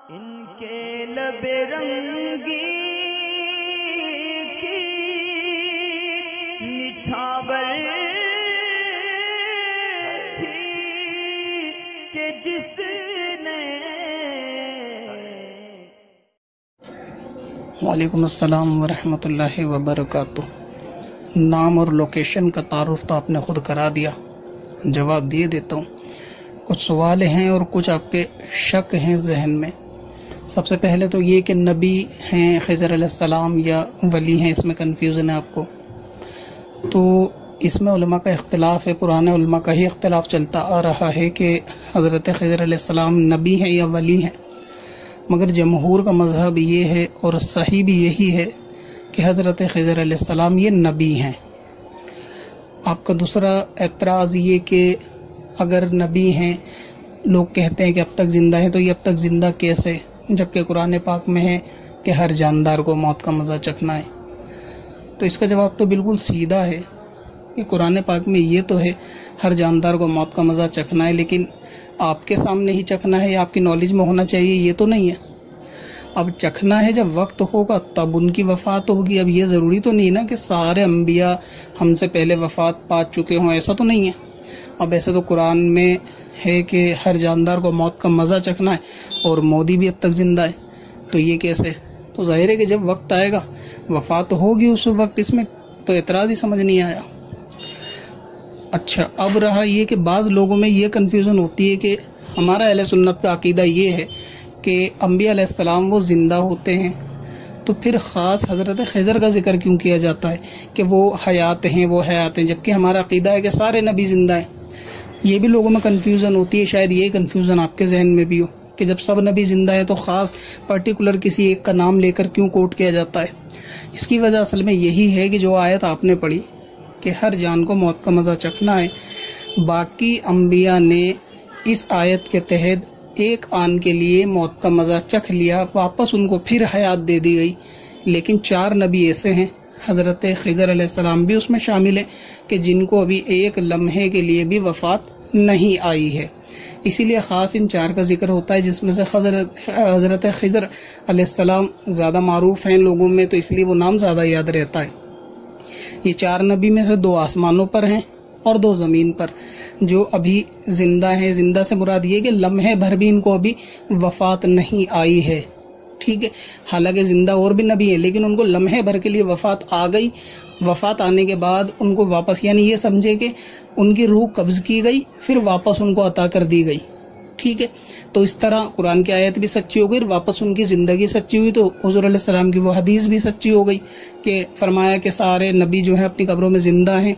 ان کے لب رنگی کی نچھاور تھی کہ جس نے وعلیکم السلام ورحمۃ اللہ وبرکاتہ۔ نام اور لوکیشن کا تعارف تو آپ نے خود کرا دیا، جواب دیے دیتا ہوں۔ کچھ سوال ہیں اور کچھ آپ کے شک ہیں ذہن میں۔ سب سے پہلے تو یہ کہ نبی ہیں خضر علیہ السلام یا ولی ہیں، اس میں کنفیوژن ہے آپ کو۔ تو اس میں علماء کا اختلاف ہے، پرانے علماء کا ہی اختلاف چلتا آ رہا ہے کہ حضرت خضر علیہ السلام نبی ہیں یا ولی ہیں، مگر جمہور کا مذہب یہ ہے اور صحیح بھی یہی ہے کہ حضرت خضر علیہ السلام یہ نبی ہیں۔ آپ کا دوسرا اعتراض یہ کہ اگر نبی ہیں، لوگ کہتے ہیں کہ اب تک زندہ ہیں، تو یہ اب تک زندہ کیسے، جبکہ قرآن پاک میں ہے کہ ہر جاندار کو موت کا مزہ چکھنا ہے۔ تو اس کا جواب تو بالکل سیدھا ہے کہ قرآن پاک میں یہ تو ہے ہر جاندار کو موت کا مزہ چکھنا ہے، لیکن آپ کے سامنے ہی چکھنا ہے یا آپ کی نالج میں ہونا چاہیے، یہ تو نہیں ہے۔ اب چکھنا ہے جب وقت ہوگا تب ان کی وفات ہوگی۔ اب یہ ضروری تو نہیں نا کہ سارے انبیاء ہم سے پہلے وفات پا چکے ہوں، ایسا تو نہیں ہے۔ اب ایسے تو قرآن میں ہے کہ ہر جاندار کو موت کا مزہ چکھنا ہے اور مودی بھی اب تک زندہ ہے، تو یہ کیسے؟ تو ظاہر ہے کہ جب وقت آئے گا وفات ہوگی اس وقت، اس میں تو اعتراض ہی سمجھ نہیں آیا۔ اچھا، اب رہا یہ کہ بعض لوگوں میں یہ کنفیوژن ہوتی ہے کہ ہمارا اہل سنت کا عقیدہ یہ ہے کہ انبیاء علیہ السلام وہ زندہ ہوتے ہیں، تو پھر خاص حضرت خضر کا ذکر کیوں کیا جاتا ہے کہ وہ حیات ہیں، وہ حیات ہیں، جبکہ ہمارا عقیدہ ہے کہ سارے نبی زندہ ہیں۔ یہ بھی لوگوں میں کنفیوژن ہوتی ہے، شاید یہ کنفیوژن آپ کے ذہن میں بھی ہو کہ جب سب نبی زندہ ہے تو خاص پرٹیکولر کسی ایک کا نام لے کر کیوں کوٹ کیا جاتا ہے۔ اس کی وجہ اصل میں یہی ہے کہ جو آیت آپ نے پڑھی کہ ہر جان کو موت کا مزہ چکھنا ہے، باقی انبیاء نے اس آیت کے تحت ایک آن کے لیے موت کا مزہ چکھ لیا، واپس ان کو پھر حیات دے دی گئی، لیکن 4 نبی ایسے ہیں، حضرت خضر علیہ السلام بھی اس میں شامل ہیں، کہ جن کو ابھی ایک لمحے کے لیے بھی وفات نہیں آئی ہے۔ اسی لیے خاص ان 4 کا ذکر ہوتا ہے، جس میں سے حضرت خضر علیہ السلام زیادہ معروف ہیں لوگوں میں، تو اس لیے وہ نام زیادہ یاد رہتا ہے۔ یہ 4 نبی میں سے 2 آسمانوں پر ہیں اور 2 زمین پر، جو ابھی زندہ ہیں۔ زندہ سے مراد یہ کہ لمحے بھر بھی ان کو ابھی وفات نہیں آئی ہے، ٹھیک ہے۔ حالانکہ زندہ اور بھی نبی ہیں، لیکن ان کو لمحے بھر کے لیے وفات آ گئی۔ وفات آنے کے بعد ان کو واپس، یعنی یہ سمجھے کہ ان کی روح قبض کی گئی، پھر واپس ان کو عطا کر دی گئی، ٹھیک ہے۔ تو اس طرح قرآن کی آیت بھی سچی ہو گئی، واپس ان کی زندگی سچی ہوئی، تو حضور علیہ السلام کی وہ حدیث بھی سچی ہو گئی کہ فرمایا کہ سارے نبی جو ہیں اپنی قبروں میں زندہ ہیں۔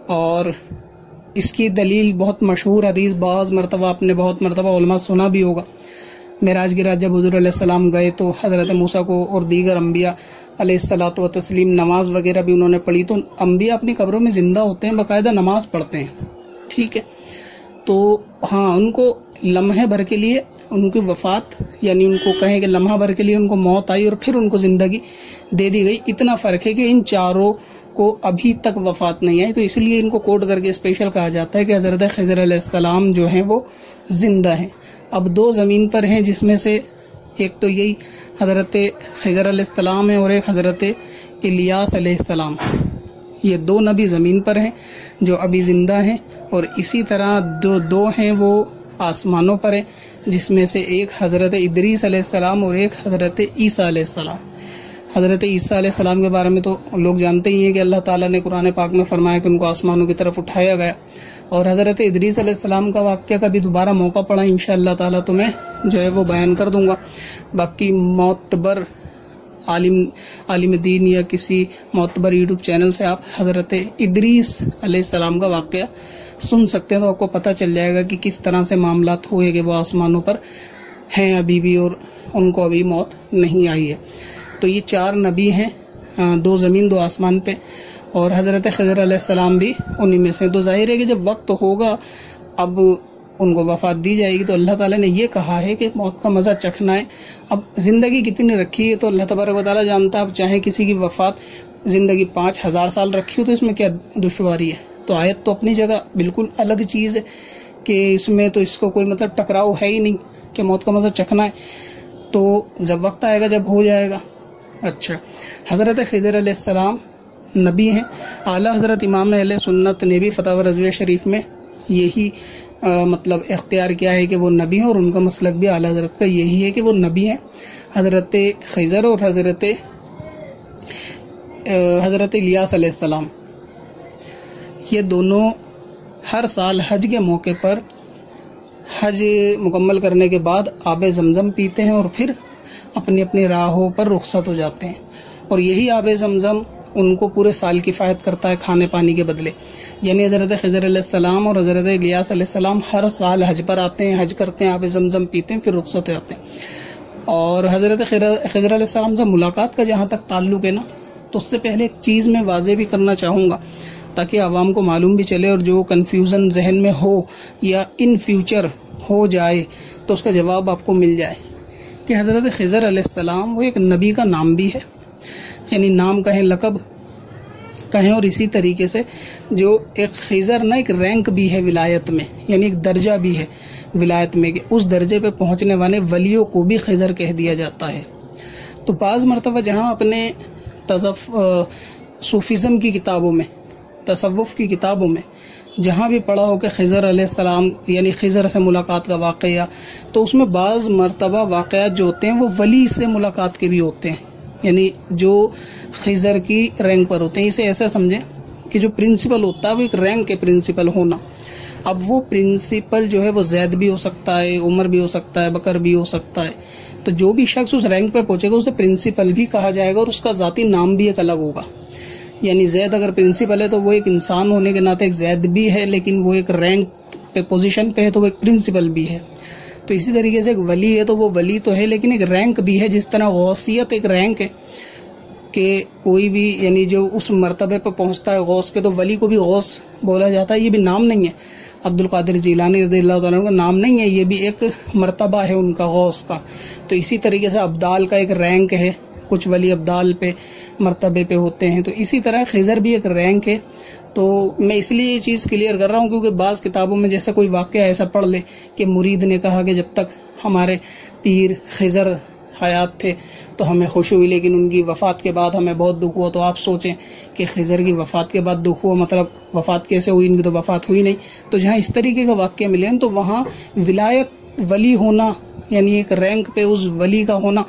اور اس کی دلیل بہت مشہور حدیث، بہت مرتبہ علماء سنا بھی ہوگا۔ معراج کی رات جب حضور علیہ السلام گئے تو حضرت موسیٰ کو اور دیگر انبیاء علیہ الصلوۃ والتسلیم نماز وغیرہ بھی انہوں نے پڑھی، تو انبیاء اپنی قبروں میں زندہ ہوتے ہیں، باقاعدہ نماز پڑھتے ہیں، ٹھیک ہے۔ تو ہاں، ان کو لمحے بھر کے لیے ان کی وفات، یعنی ان کو کہیں کہ لمحہ بھر کے لیے ان کو موت آئی اور پھر ان کو زندگی دے دی گئی۔ اتنا فرق ہے کہ ان 4 کو ابھی تک وفات نہیں آئی، تو اس لیے ان کو کوٹ کر کے اسپیشل کہا جاتا ہے کہ حضرت خضر علیہ السلام جو ہیں وہ زندہ ہیں۔ اب 2 زمین پر ہیں، جس میں سے ایک تو یہی حضرت خضر علیہ السلام ہے اور ایک حضرت الیاس علیہ السلام۔ یہ 2 نبی زمین پر ہیں جو ابھی زندہ ہیں، اور اسی طرح 2 ہیں وہ آسمانوں پر ہیں، جس میں سے ایک حضرت ادریس علیہ السلام اور ایک حضرت عیسیٰ علیہ السلام۔ حضرت عیسیٰ علیہ السلام کے بارے میں تو لوگ جانتے ہی ہیں کہ اللہ تعالیٰ نے قرآن پاک میں فرمایا کہ ان کو آسمانوں کی طرف اٹھایا گیا، اور حضرت ادریس علیہ السلام کا واقعہ کبھی دوبارہ موقع پڑا انشاءاللہ تعالیٰ تو میں جو ہے وہ بیان کر دوں گا۔ باقی معتبر عالم دین یا کسی معتبر یوٹیوب چینل سے آپ حضرت ادریس علیہ السلام کا واقعہ سن سکتے ہیں، تو آپ کو پتہ چل جائے گا کہ کس طرح سے معاملات ہوئے کہ وہ آسمانوں پر ہیں ابھی بھی اور ان کو ابھی موت نہیں آئی ہے۔ تو یہ 4 نبی ہیں، 2 زمین 2 آسمان پہ، اور حضرت خضر علیہ السلام بھی انہی میں سے۔ تو ظاہر ہے کہ جب وقت ہوگا اب ان کو وفات دی جائے گی، تو اللہ تعالیٰ نے یہ کہا ہے کہ موت کا مزہ چکھنا ہے۔ اب زندگی کتنی رکھی ہے تو اللہ تبارک و تعالیٰ جانتا ہے۔ اب چاہے کسی کی وفات زندگی 5000 سال رکھی ہو تو اس میں کیا دشواری ہے؟ تو آیت تو اپنی جگہ بالکل الگ چیز ہے کہ اس میں تو اس کو کوئی مطلب ٹکراؤ ہے ہی نہیں کہ موت کا مزہ چکھنا ہے۔ تو جب وقت آئے گا جب ہو جائے گا. اچھا، حضرت خضر علیہ السلام نبی ہیں. اعلیٰ حضرت امام اہل سنت نے بھی فتاوی رضویہ شریف میں یہی مطلب اختیار کیا ہے کہ وہ نبی ہیں، اور ان کا مسلک بھی اعلیٰ حضرت کا یہی ہے کہ وہ نبی ہیں. حضرت خضر اور حضرت الیاس علیہ السلام یہ دونوں ہر سال حج کے موقع پر حج مکمل کرنے کے بعد آب زمزم پیتے ہیں اور پھر اپنی اپنی راہوں پر رخصت ہو جاتے ہیں. اور یہی آب زمزم ان کو پورے سال کفایت کرتا ہے کھانے پانی کے بدلے. یعنی حضرت خضر علیہ السلام اور حضرت الیاس علیہ السلام ہر سال حج پر آتے ہیں، حج کرتے ہیں، آب زمزم پیتے ہیں، پھر رخصت ہو جاتے ہیں. اور حضرت خضر علیہ السلام سے ملاقات کا جہاں تک تعلق ہے نا، تو اس سے پہلے ایک چیز میں واضح بھی کرنا چاہوں گا تاکہ عوام کو معلوم بھی چلے، اور جو کنفیوژن ذہن میں ہو یا ان فیوچر ہو جائے تو اس کا جواب آپ کو مل جائے کہ حضرت خضر علیہ السلام وہ ایک نبی کا نام بھی ہے، یعنی نام کہیں، لقب کہیں، اور اسی طریقے سے جو ایک خضر نا ایک رینک بھی ہے ولایت میں، یعنی ایک درجہ بھی ہے ولایت میں کہ اس درجے پہ پہنچنے والے ولیوں کو بھی خضر کہہ دیا جاتا ہے. تو بعض مرتبہ جہاں اپنے صوفیزم کی کتابوں میں، تصوف کی کتابوں میں جہاں بھی پڑھا ہو کہ خضر علیہ السلام یعنی خضر سے ملاقات کا واقعہ، تو اس میں بعض مرتبہ واقعات جو ہوتے ہیں وہ ولی سے ملاقات کے بھی ہوتے ہیں، یعنی جو خضر کی رینک پر ہوتے ہیں. اسے ایسا سمجھیں کہ جو پرنسپل ہوتا ہے وہ ایک رینک کے پرنسپل ہونا. اب وہ پرنسپل جو ہے وہ زید بھی ہو سکتا ہے، عمر بھی ہو سکتا ہے، بکر بھی ہو سکتا ہے. تو جو بھی شخص اس رینک پہ پہنچے گا اسے پرنسپل بھی کہا جائے گا، اور اس کا ذاتی نام بھی ایک الگ ہوگا. یعنی زید اگر پرنسپل ہے تو وہ ایک انسان ہونے کے ناطے ایک زید بھی ہے، لیکن وہ ایک رینک پہ پوزیشن پہ ہے تو وہ ایک پرنسپل بھی ہے. تو اسی طریقے سے ایک ولی ہے تو وہ ولی تو ہے لیکن ایک رینک بھی ہے. جس طرح غوثیت ایک رینک ہے کہ کوئی بھی یعنی جو اس مرتبے پہ پہنچتا ہے غوث کے، تو ولی کو بھی غوث بولا جاتا ہے. یہ بھی نام نہیں ہے عبد القادر جیلانی رضی اللہ تعالیٰ عنہ کا نام نہیں ہے، یہ بھی ایک مرتبہ ہے ان کا غوث کا. تو اسی طریقے سے ابدال کا ایک رینک ہے، کچھ ولی ابدال پہ مرتبے پہ ہوتے ہیں. تو اسی طرح خضر بھی ایک رینک ہے. تو میں اس لیے یہ چیز کلیئر کر رہا ہوں کیونکہ بعض کتابوں میں جیسا کوئی واقعہ ایسا پڑھ لے کہ مرید نے کہا کہ جب تک ہمارے پیر خضر حیات تھے تو ہمیں خوشی ہوئی، لیکن ان کی وفات کے بعد ہمیں بہت دکھ ہوا. تو آپ سوچیں کہ خضر کی وفات کے بعد دکھ ہوا، مطلب وفات کیسے ہوئی؟ ان کی تو وفات ہوئی نہیں. تو جہاں اس طریقے کا واقعہ ملے تو وہاں ولایت ولی ہونا یعنی ایک رینک پہ اس ولی کا ہونا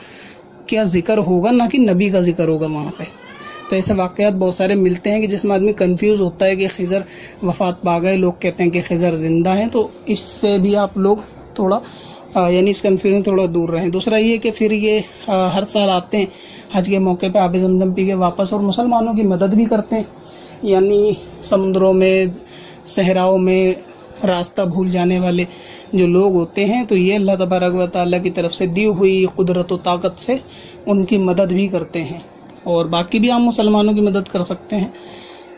کیا ذکر ہوگا، نہ کہ نبی کا ذکر ہوگا وہاں پہ. تو ایسے واقعات بہت سارے ملتے ہیں کہ جس میں آدمی کنفیوز ہوتا ہے کہ خضر وفات پا گئے، لوگ کہتے ہیں کہ خضر زندہ ہیں. تو اس سے بھی آپ لوگ تھوڑا یعنی اس کنفیوژن تھوڑا دور رہیں. دوسرا یہ کہ پھر یہ ہر سال آتے ہیں حج کے موقع پہ آب زمزم پی کے واپس، اور مسلمانوں کی مدد بھی کرتے ہیں. یعنی سمندروں میں، صحراؤں میں راستہ بھول جانے والے جو لوگ ہوتے ہیں تو یہ اللہ تبارک و تعالیٰ کی طرف سے دی ہوئی قدرت و طاقت سے ان کی مدد بھی کرتے ہیں، اور باقی بھی عام مسلمانوں کی مدد کر سکتے ہیں.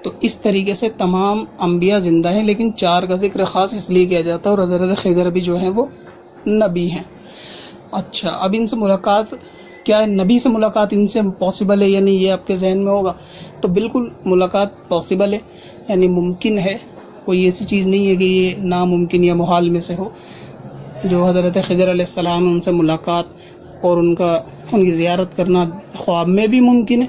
تو اس طریقے سے تمام انبیاء زندہ ہیں، لیکن 4 کا ذکر خاص اس لیے کیا جاتا ہے، اور حضرت خضر بھی جو ہیں وہ نبی ہیں. اچھا، اب ان سے ملاقات کیا ہے؟ نبی سے ملاقات ان سے پاسبل ہے یعنی یہ آپ کے ذہن میں ہوگا؟ تو بالکل ملاقات پاسبل ہے، یعنی ممکن ہے. کوئی ایسی چیز نہیں ہے کہ یہ ناممکن یا محال میں سے ہو. جو حضرت خضر علیہ السلام ان سے ملاقات اور ان کی زیارت کرنا خواب میں بھی ممکن ہے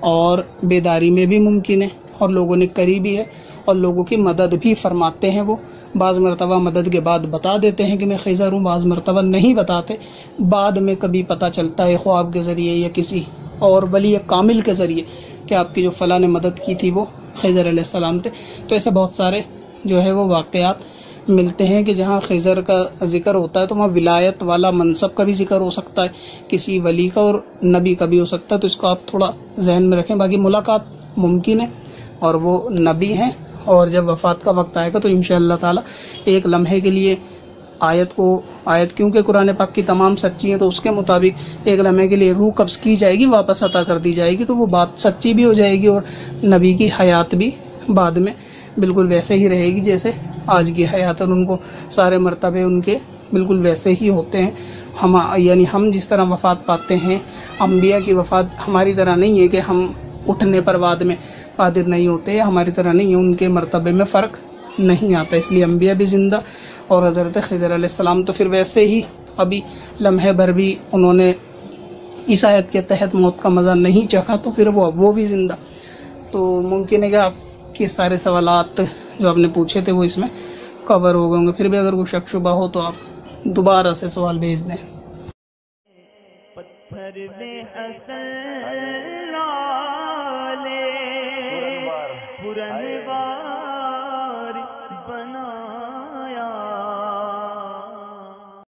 اور بیداری میں بھی ممکن ہے، اور لوگوں نے کری بھی ہے، اور لوگوں کی مدد بھی فرماتے ہیں. وہ بعض مرتبہ مدد کے بعد بتا دیتے ہیں کہ میں خضر ہوں، بعض مرتبہ نہیں بتاتے، بعد میں کبھی پتہ چلتا ہے خواب کے ذریعے یا کسی اور ولی کامل کے ذریعے کہ آپ کی جو فلاں نے مدد کی تھی وہ خضر علیہ السلام تھے. تو ایسے بہت سارے جو ہے وہ واقعات ملتے ہیں کہ جہاں خضر کا ذکر ہوتا ہے تو وہاں ولایت والا منصب کا بھی ذکر ہو سکتا ہے، کسی ولی کا اور نبی کا بھی ہو سکتا ہے. تو اس کو آپ تھوڑا ذہن میں رکھیں. باقی ملاقات ممکن ہے اور وہ نبی ہیں، اور جب وفات کا وقت آئے گا تو انشاءاللہ تعالی ایک لمحے کے لیے آیت کیونکہ قرآن پاک کی تمام سچی ہیں تو اس کے مطابق ایک لمحے کے لیے روح قبض کی جائے گی، واپس عطا کر دی جائے گی، تو وہ بات سچی بھی ہو جائے گی اور نبی کی حیات بھی بعد میں بالکل ویسے ہی رہے گی جیسے آج کی حیات، اور ان کو سارے مرتبے ان کے بالکل ویسے ہی ہوتے ہیں. یعنی ہم جس طرح وفات پاتے ہیں، انبیاء کی وفات ہماری طرح نہیں ہے کہ ہم اٹھنے پر بعد میں قادر نہیں ہوتے، ہماری طرح نہیں ہے، ان کے مرتبے میں فرق نہیں آتا. اس لیے انبیاء بھی زندہ اور حضرت خضر علیہ السلام تو پھر ویسے ہی ابھی لمحے بھر بھی انہوں نے اس آیت کے تحت موت کا مزہ نہیں چکھا تو پھر وہ بھی زندہ. تو ممکن ہے کہ آپ کے سارے سوالات جو آپ نے پوچھے تھے وہ اس میں کور ہو گئے ہوں گے. پھر بھی اگر کوئی شک شبہ ہو تو آپ دوبارہ سے سوال بھیج دیں. پتھر میں حسن